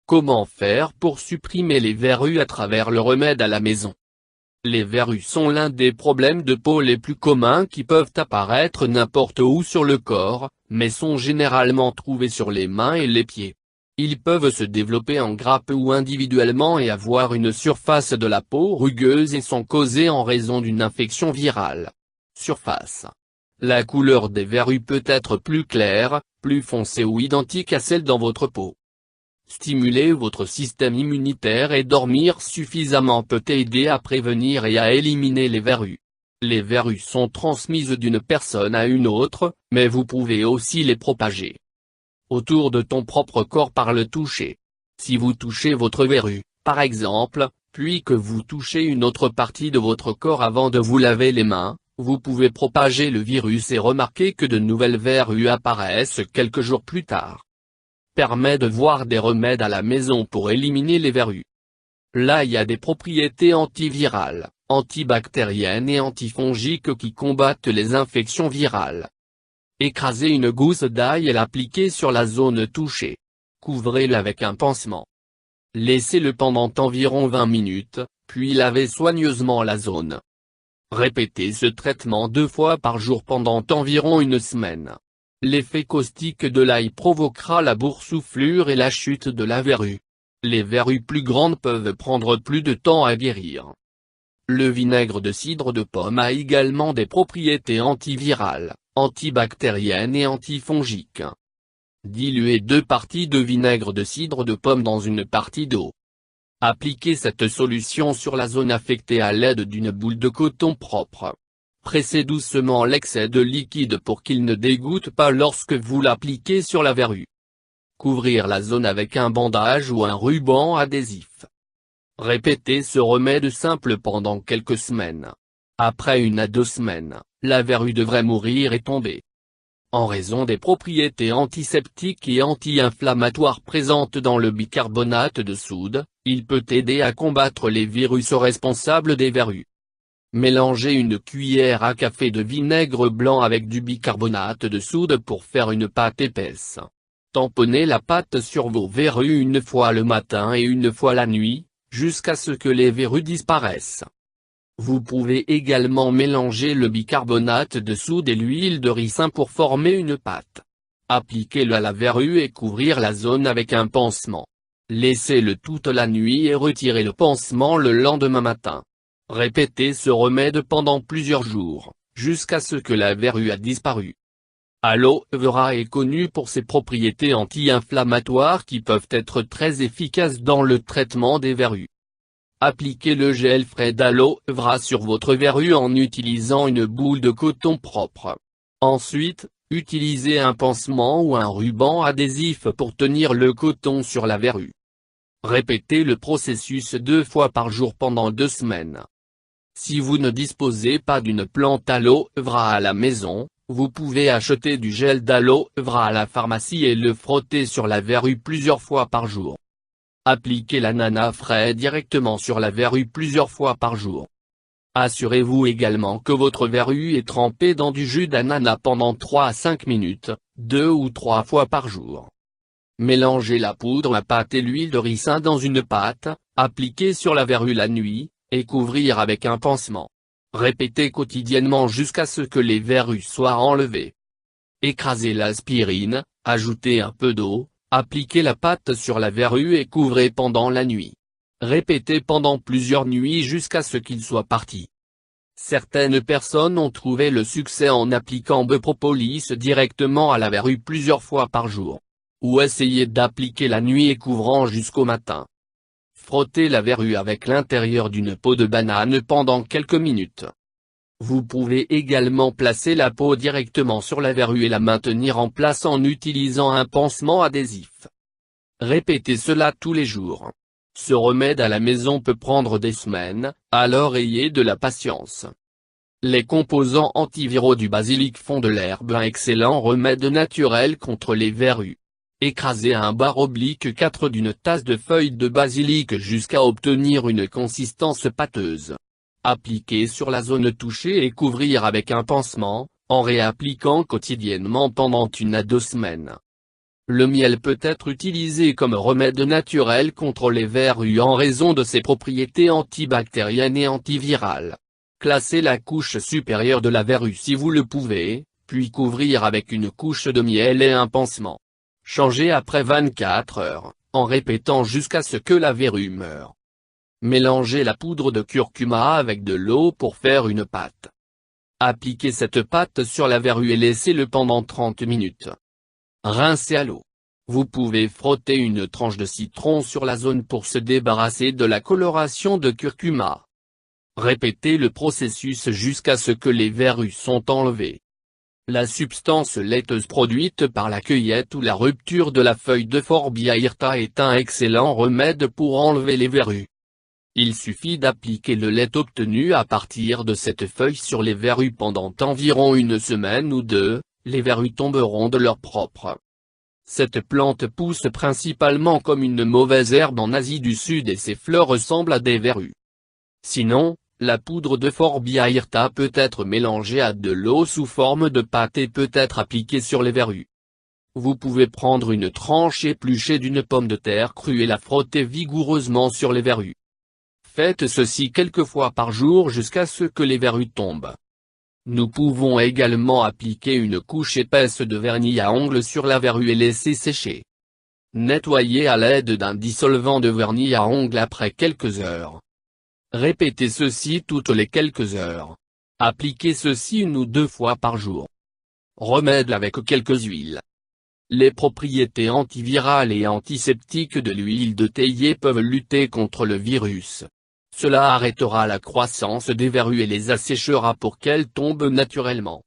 Comment faire pour supprimer les verrues à travers le remède à la maison? Les verrues sont l'un des problèmes de peau les plus communs qui peuvent apparaître n'importe où sur le corps, mais sont généralement trouvés sur les mains et les pieds. Ils peuvent se développer en grappes ou individuellement et avoir une surface de la peau rugueuse et sont causés en raison d'une infection virale. Surface. La couleur des verrues peut être plus claire, plus foncée ou identique à celle dans votre peau. Stimuler votre système immunitaire et dormir suffisamment peut aider à prévenir et à éliminer les verrues. Les verrues sont transmises d'une personne à une autre, mais vous pouvez aussi les propager autour de ton propre corps par le toucher. Si vous touchez votre verrue, par exemple, puis que vous touchez une autre partie de votre corps avant de vous laver les mains, vous pouvez propager le virus et remarquer que de nouvelles verrues apparaissent quelques jours plus tard. Permet de voir des remèdes à la maison pour éliminer les verrues. L'ail a des propriétés antivirales, antibactériennes et antifongiques qui combattent les infections virales. Écrasez une gousse d'ail et l'appliquez sur la zone touchée. Couvrez-le avec un pansement. Laissez-le pendant environ 20 minutes, puis lavez soigneusement la zone. Répétez ce traitement 2 fois par jour pendant environ une semaine. L'effet caustique de l'ail provoquera la boursouflure et la chute de la verrue. Les verrues plus grandes peuvent prendre plus de temps à guérir. Le vinaigre de cidre de pomme a également des propriétés antivirales, antibactériennes et antifongiques. Diluez 2 parties de vinaigre de cidre de pomme dans une partie d'eau. Appliquez cette solution sur la zone affectée à l'aide d'une boule de coton propre. Pressez doucement l'excès de liquide pour qu'il ne dégoûte pas lorsque vous l'appliquez sur la verrue. Couvrir la zone avec un bandage ou un ruban adhésif. Répétez ce remède simple pendant quelques semaines. Après 1 à 2 semaines, la verrue devrait mourir et tomber. En raison des propriétés antiseptiques et anti-inflammatoires présentes dans le bicarbonate de soude, il peut aider à combattre les virus responsables des verrues. Mélangez 1 cuillère à café de vinaigre blanc avec du bicarbonate de soude pour faire une pâte épaisse. Tamponnez la pâte sur vos verrues 1 fois le matin et 1 fois la nuit, jusqu'à ce que les verrues disparaissent. Vous pouvez également mélanger le bicarbonate de soude et l'huile de ricin pour former une pâte. Appliquez-le à la verrue et couvrir la zone avec un pansement. Laissez-le toute la nuit et retirez le pansement le lendemain matin. Répétez ce remède pendant plusieurs jours, jusqu'à ce que la verrue a disparu. Aloe vera est connu pour ses propriétés anti-inflammatoires qui peuvent être très efficaces dans le traitement des verrues. Appliquez le gel frais d'aloe vera sur votre verrue en utilisant une boule de coton propre. Ensuite, utilisez un pansement ou un ruban adhésif pour tenir le coton sur la verrue. Répétez le processus 2 fois par jour pendant 2 semaines. Si vous ne disposez pas d'une plante aloe vera à la maison, vous pouvez acheter du gel d'aloe vera à la pharmacie et le frotter sur la verrue plusieurs fois par jour. Appliquez l'ananas frais directement sur la verrue plusieurs fois par jour. Assurez-vous également que votre verrue est trempée dans du jus d'ananas pendant 3 à 5 minutes, 2 ou 3 fois par jour. Mélangez la poudre à pâte et l'huile de ricin dans une pâte, appliquez sur la verrue la nuit, et couvrir avec un pansement. Répétez quotidiennement jusqu'à ce que les verrues soient enlevées. Écrasez l'aspirine, ajoutez un peu d'eau, appliquez la pâte sur la verrue et couvrez pendant la nuit. Répétez pendant plusieurs nuits jusqu'à ce qu'il soit parti. Certaines personnes ont trouvé le succès en appliquant Propolis directement à la verrue plusieurs fois par jour. Ou essayez d'appliquer la nuit et couvrant jusqu'au matin. Frottez la verrue avec l'intérieur d'une peau de banane pendant quelques minutes. Vous pouvez également placer la peau directement sur la verrue et la maintenir en place en utilisant un pansement adhésif. Répétez cela tous les jours. Ce remède à la maison peut prendre des semaines, alors ayez de la patience. Les composants antiviraux du basilic font de l'herbe un excellent remède naturel contre les verrues. Écrasez un bar oblique 4 d'une tasse de feuilles de basilic jusqu'à obtenir une consistance pâteuse. Appliquez sur la zone touchée et couvrir avec un pansement, en réappliquant quotidiennement pendant 1 à 2 semaines. Le miel peut être utilisé comme remède naturel contre les verrues en raison de ses propriétés antibactériennes et antivirales. Classez la couche supérieure de la verrue si vous le pouvez, puis couvrir avec une couche de miel et un pansement. Changez après 24 heures, en répétant jusqu'à ce que la verrue meure. Mélangez la poudre de curcuma avec de l'eau pour faire une pâte. Appliquez cette pâte sur la verrue et laissez-le pendant 30 minutes. Rincez à l'eau. Vous pouvez frotter une tranche de citron sur la zone pour se débarrasser de la coloration de curcuma. Répétez le processus jusqu'à ce que les verrues sont enlevées. La substance laiteuse produite par la cueillette ou la rupture de la feuille de Forbiaea hirta est un excellent remède pour enlever les verrues. Il suffit d'appliquer le lait obtenu à partir de cette feuille sur les verrues pendant environ une semaine ou deux, les verrues tomberont de leur propre. Cette plante pousse principalement comme une mauvaise herbe en Asie du Sud et ses fleurs ressemblent à des verrues. Sinon, la poudre de Forbiaea hirta peut être mélangée à de l'eau sous forme de pâte et peut être appliquée sur les verrues. Vous pouvez prendre une tranche épluchée d'une pomme de terre crue et la frotter vigoureusement sur les verrues. Faites ceci quelques fois par jour jusqu'à ce que les verrues tombent. Nous pouvons également appliquer une couche épaisse de vernis à ongles sur la verrue et laisser sécher. Nettoyez à l'aide d'un dissolvant de vernis à ongles après quelques heures. Répétez ceci toutes les quelques heures. Appliquez ceci une ou deux fois par jour. Remède avec quelques huiles. Les propriétés antivirales et antiseptiques de l'huile de théier peuvent lutter contre le virus. Cela arrêtera la croissance des verrues et les asséchera pour qu'elles tombent naturellement.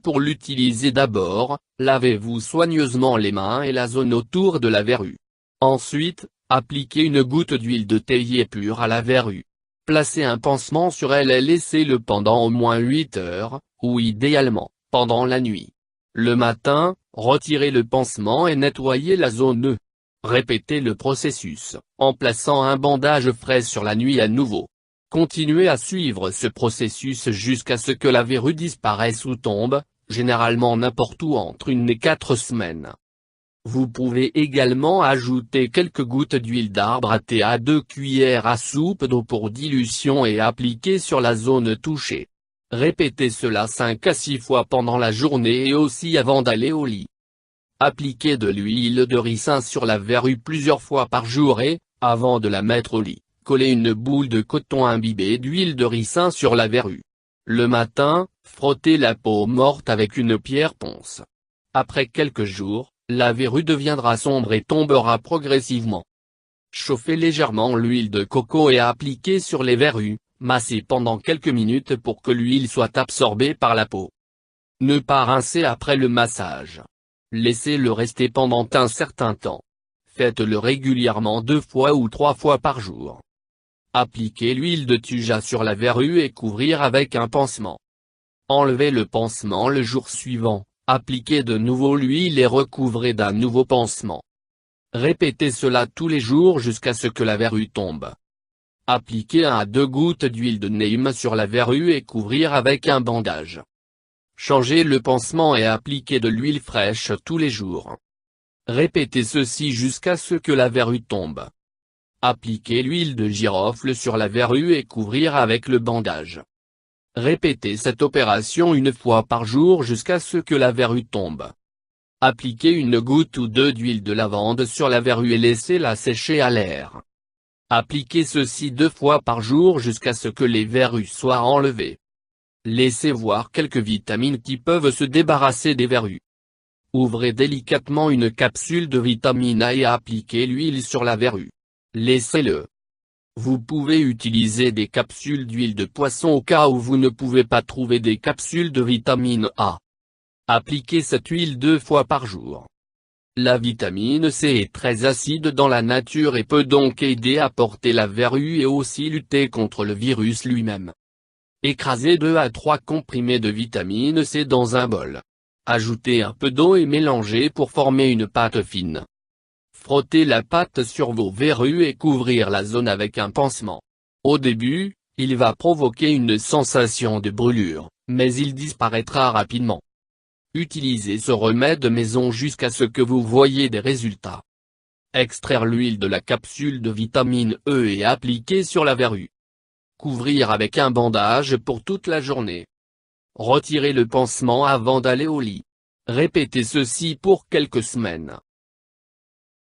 Pour l'utiliser d'abord, lavez-vous soigneusement les mains et la zone autour de la verrue. Ensuite, appliquez une goutte d'huile de théier pure à la verrue. Placez un pansement sur elle et laissez-le pendant au moins 8 heures, ou idéalement, pendant la nuit. Le matin, retirez le pansement et nettoyez la zone. Répétez le processus, en plaçant un bandage frais sur la nuit à nouveau. Continuez à suivre ce processus jusqu'à ce que la verrue disparaisse ou tombe, généralement n'importe où entre 1 et 4 semaines. Vous pouvez également ajouter quelques gouttes d'huile d'arbre à thé à 2 cuillères à soupe d'eau pour dilution et appliquer sur la zone touchée. Répétez cela 5 à 6 fois pendant la journée et aussi avant d'aller au lit. Appliquez de l'huile de ricin sur la verrue plusieurs fois par jour et, avant de la mettre au lit, collez une boule de coton imbibée d'huile de ricin sur la verrue. Le matin, frottez la peau morte avec une pierre ponce. Après quelques jours, la verrue deviendra sombre et tombera progressivement. Chauffez légèrement l'huile de coco et appliquez sur les verrues, massez pendant quelques minutes pour que l'huile soit absorbée par la peau. Ne pas rincer après le massage. Laissez-le rester pendant un certain temps. Faites-le régulièrement 2 fois ou 3 fois par jour. Appliquez l'huile de thuja sur la verrue et couvrir avec un pansement. Enlevez le pansement le jour suivant, appliquez de nouveau l'huile et recouvrez d'un nouveau pansement. Répétez cela tous les jours jusqu'à ce que la verrue tombe. Appliquez 1 à 2 gouttes d'huile de neem sur la verrue et couvrir avec un bandage. Changez le pansement et appliquez de l'huile fraîche tous les jours. Répétez ceci jusqu'à ce que la verrue tombe. Appliquez l'huile de girofle sur la verrue et couvrir avec le bandage. Répétez cette opération 1 fois par jour jusqu'à ce que la verrue tombe. Appliquez 1 goutte ou 2 d'huile de lavande sur la verrue et laissez-la sécher à l'air. Appliquez ceci 2 fois par jour jusqu'à ce que les verrues soient enlevées. Laissez voir quelques vitamines qui peuvent se débarrasser des verrues. Ouvrez délicatement une capsule de vitamine A et appliquez l'huile sur la verrue. Laissez-le. Vous pouvez utiliser des capsules d'huile de poisson au cas où vous ne pouvez pas trouver des capsules de vitamine A. Appliquez cette huile 2 fois par jour. La vitamine C est très acide dans la nature et peut donc aider à porter la verrue et aussi lutter contre le virus lui-même. Écrasez 2 à 3 comprimés de vitamine C dans un bol. Ajoutez un peu d'eau et mélangez pour former une pâte fine. Frottez la pâte sur vos verrues et couvrir la zone avec un pansement. Au début, il va provoquer une sensation de brûlure, mais il disparaîtra rapidement. Utilisez ce remède maison jusqu'à ce que vous voyez des résultats. Extraire l'huile de la capsule de vitamine E et appliquer sur la verrue. Couvrir avec un bandage pour toute la journée. Retirer le pansement avant d'aller au lit. Répétez ceci pour quelques semaines.